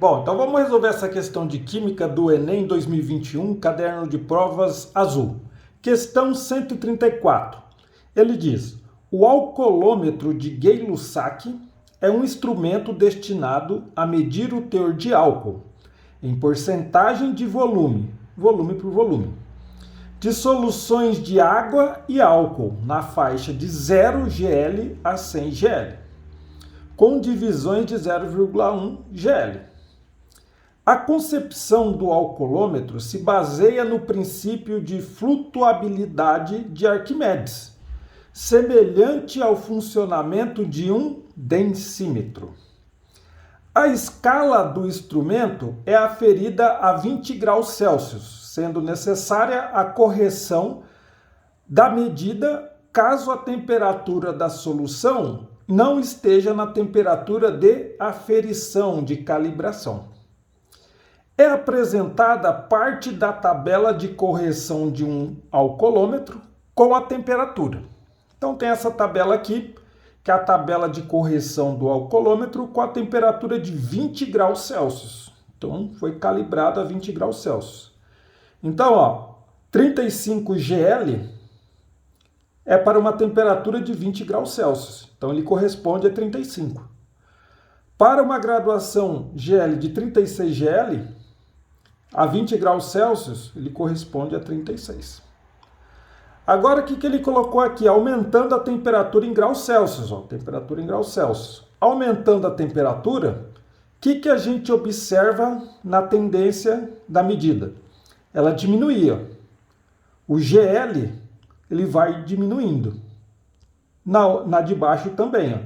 Bom, então vamos resolver essa questão de Química do Enem 2021, caderno de provas azul. Questão 134. Ele diz: o alcoolômetro de Gay-Lussac é um instrumento destinado a medir o teor de álcool em porcentagem de volume por volume, de soluções de água e álcool na faixa de 0 gl a 100 gl, com divisões de 0,1 gl. A concepção do alcoolômetro se baseia no princípio de flutuabilidade de Arquimedes, semelhante ao funcionamento de um densímetro. A escala do instrumento é aferida a 20 graus Celsius, sendo necessária a correção da medida caso a temperatura da solução não esteja na temperatura de aferição, de calibração. É apresentada parte da tabela de correção de um alcoolômetro com a temperatura. Então tem essa tabela aqui, que é a tabela de correção do alcoolômetro com a temperatura de 20 graus Celsius. Então foi calibrado a 20 graus Celsius. Então, ó, 35 gl é para uma temperatura de 20 graus Celsius. Então ele corresponde a 35. Para uma graduação GL de 36 gl, a 20 graus Celsius, ele corresponde a 36. Agora, o que ele colocou aqui? Aumentando a temperatura em graus Celsius. Ó, temperatura em graus Celsius. Aumentando a temperatura, o que a gente observa na tendência da medida? Ela diminuía. O GL, ele vai diminuindo. Na de baixo também. Ó. À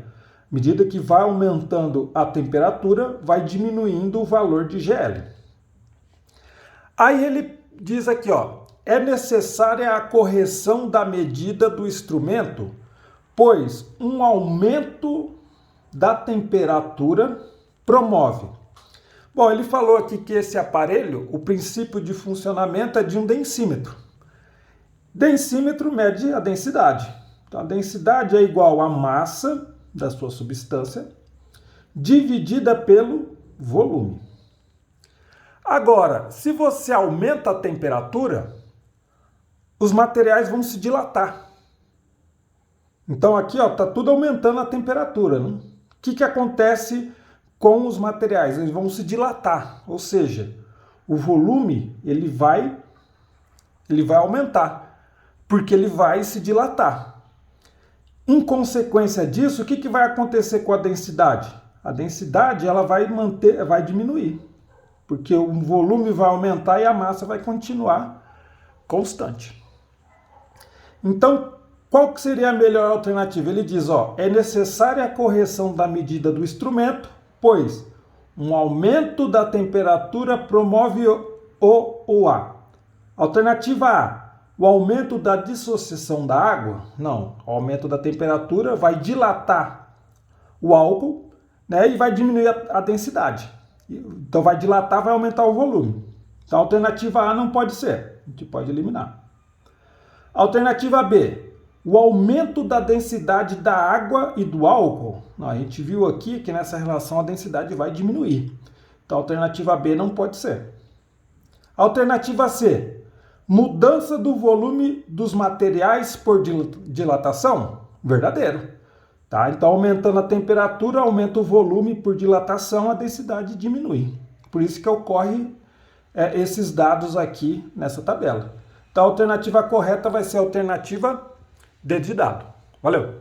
medida que vai aumentando a temperatura, vai diminuindo o valor de GL. Aí ele diz aqui, ó, é necessária a correção da medida do instrumento, pois um aumento da temperatura promove. Bom, ele falou aqui que esse aparelho, o princípio de funcionamento é de um densímetro. Densímetro mede a densidade. Então, a densidade é igual à massa da sua substância dividida pelo volume. Agora, se você aumenta a temperatura, os materiais vão se dilatar. Então aqui está tudo aumentando a temperatura. Né? O que acontece com os materiais? Eles vão se dilatar, ou seja, o volume ele vai aumentar, porque ele vai se dilatar. Em consequência disso, o que vai acontecer com a densidade? A densidade ela vai diminuir. Porque o volume vai aumentar e a massa vai continuar constante. Então, qual que seria a melhor alternativa? Ele diz, ó, é necessária a correção da medida do instrumento, pois um aumento da temperatura promove o A. Alternativa A, o aumento da dissociação da água? Não, o aumento da temperatura vai dilatar o álcool, né, e vai diminuir a densidade. Então vai dilatar, vai aumentar o volume. Então a alternativa A não pode ser, a gente pode eliminar. Alternativa B, o aumento da densidade da água e do álcool. Não, a gente viu aqui que nessa relação a densidade vai diminuir. Então a alternativa B não pode ser. Alternativa C, mudança do volume dos materiais por dilatação? Verdadeiro. Tá? Então, aumentando a temperatura, aumenta o volume por dilatação, a densidade diminui. Por isso que ocorre esses dados aqui nessa tabela. Então, a alternativa correta vai ser a alternativa D de dado. Valeu!